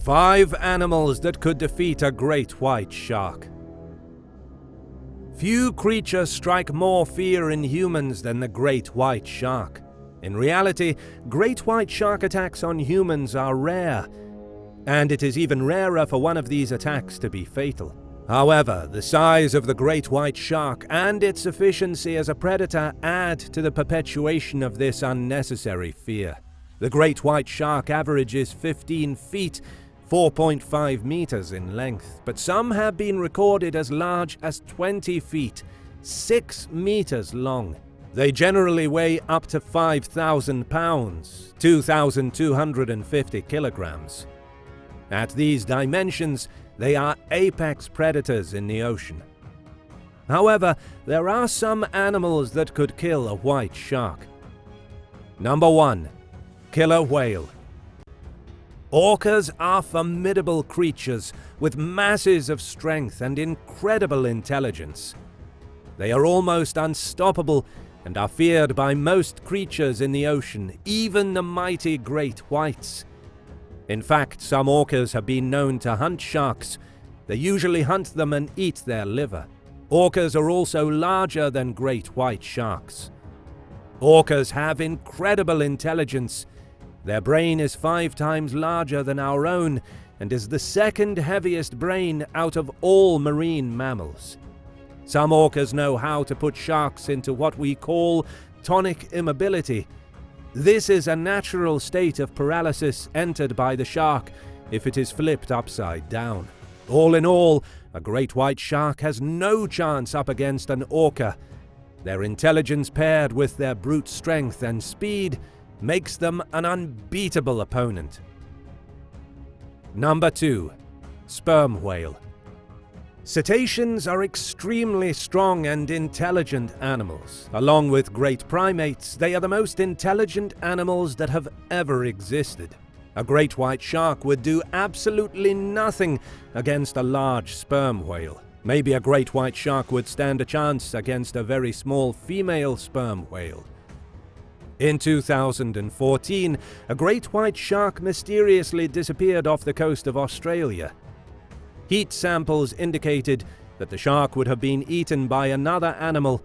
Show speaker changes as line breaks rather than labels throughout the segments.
5 animals that could defeat a great white shark. Few creatures strike more fear in humans than the great white shark. In reality, great white shark attacks on humans are rare, and it is even rarer for one of these attacks to be fatal. However, the size of the great white shark and its efficiency as a predator add to the perpetuation of this unnecessary fear. The great white shark averages 15 feet, 4.5 meters in length, but some have been recorded as large as 20 feet, 6 meters long. They generally weigh up to 5,000 pounds, 2,250 kilograms. At these dimensions, they are apex predators in the ocean. However, there are some animals that could kill a white shark. Number 1. Killer whale. Orcas are formidable creatures with masses of strength and incredible intelligence. They are almost unstoppable and are feared by most creatures in the ocean, even the mighty great whites. In fact, some orcas have been known to hunt sharks. They usually hunt them and eat their liver. Orcas are also larger than great white sharks. Orcas have incredible intelligence. Their brain is 5 times larger than our own and is the second heaviest brain out of all marine mammals. Some orcas know how to put sharks into what we call tonic immobility. This is a natural state of paralysis entered by the shark if it is flipped upside down. All in all, a great white shark has no chance up against an orca. Their intelligence paired with their brute strength and speed makes them an unbeatable opponent. Number 2. Sperm whale. Cetaceans are extremely strong and intelligent animals. Along with great primates, they are the most intelligent animals that have ever existed. A great white shark would do absolutely nothing against a large sperm whale. Maybe a great white shark would stand a chance against a very small female sperm whale. In 2014, a great white shark mysteriously disappeared off the coast of Australia. Heat samples indicated that the shark would have been eaten by another animal.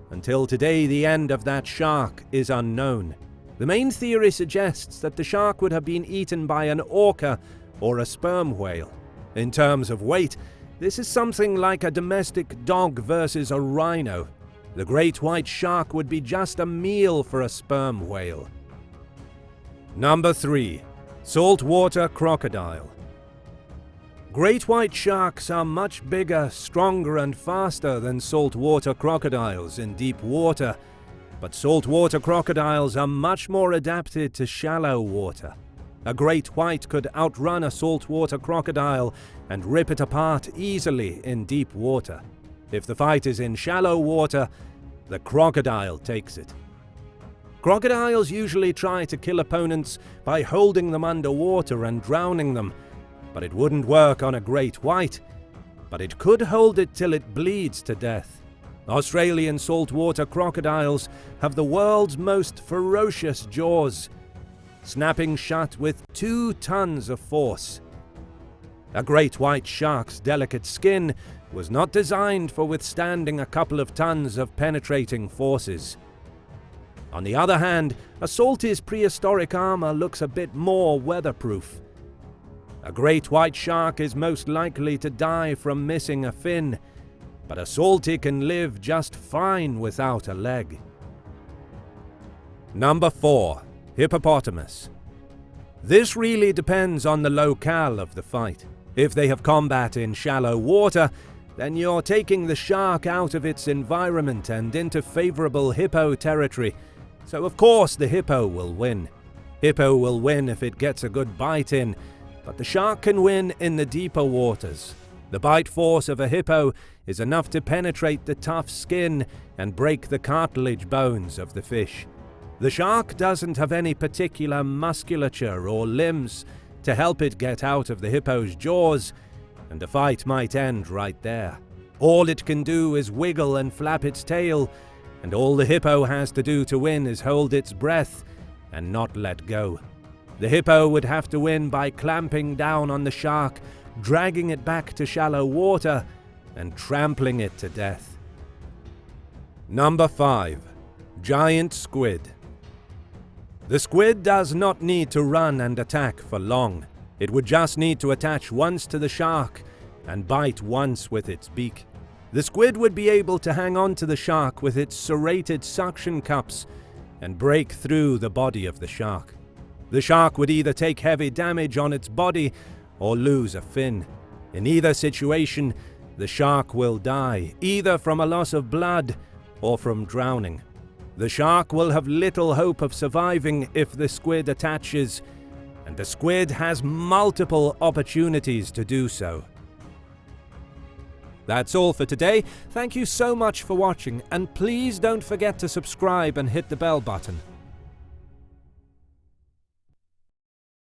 Until today, the end of that shark is unknown. The main theory suggests that the shark would have been eaten by an orca or a sperm whale. In terms of weight, this is something like a domestic dog versus a rhino. The great white shark would be just a meal for a sperm whale. Number 3. Saltwater crocodile. Great white sharks are much bigger, stronger and faster than saltwater crocodiles in deep water, but saltwater crocodiles are much more adapted to shallow water. A great white could outrun a saltwater crocodile and rip it apart easily in deep water. If the fight is in shallow water, the crocodile takes it. Crocodiles usually try to kill opponents by holding them underwater and drowning them, but it wouldn't work on a great white. But it could hold it till it bleeds to death. Australian saltwater crocodiles have the world's most ferocious jaws, snapping shut with 2 tons of force. A great white shark's delicate skin was not designed for withstanding a couple of tons of penetrating forces. On the other hand, a salty's prehistoric armor looks a bit more weatherproof. A great white shark is most likely to die from missing a fin, but a salty can live just fine without a leg. Number 4. Hippopotamus. This really depends on the locale of the fight. If they have combat in shallow water, then you're taking the shark out of its environment and into favorable hippo territory, so of course the hippo will win. Hippo will win if it gets a good bite in, but the shark can win in the deeper waters. The bite force of a hippo is enough to penetrate the tough skin and break the cartilage bones of the fish. The shark doesn't have any particular musculature or limbs to help it get out of the hippo's jaws, and the fight might end right there. All it can do is wiggle and flap its tail, and all the hippo has to do to win is hold its breath and not let go. The hippo would have to win by clamping down on the shark, dragging it back to shallow water, and trampling it to death. Number 5. Giant squid. The squid does not need to run and attack for long. It would just need to attach once to the shark and bite once with its beak. The squid would be able to hang on to the shark with its serrated suction cups and break through the body of the shark. The shark would either take heavy damage on its body or lose a fin. In either situation, the shark will die, either from a loss of blood or from drowning. The shark will have little hope of surviving if the squid attaches, and the squid has multiple opportunities to do so. That's all for today. Thank you so much for watching, and please don't forget to subscribe and hit the bell button.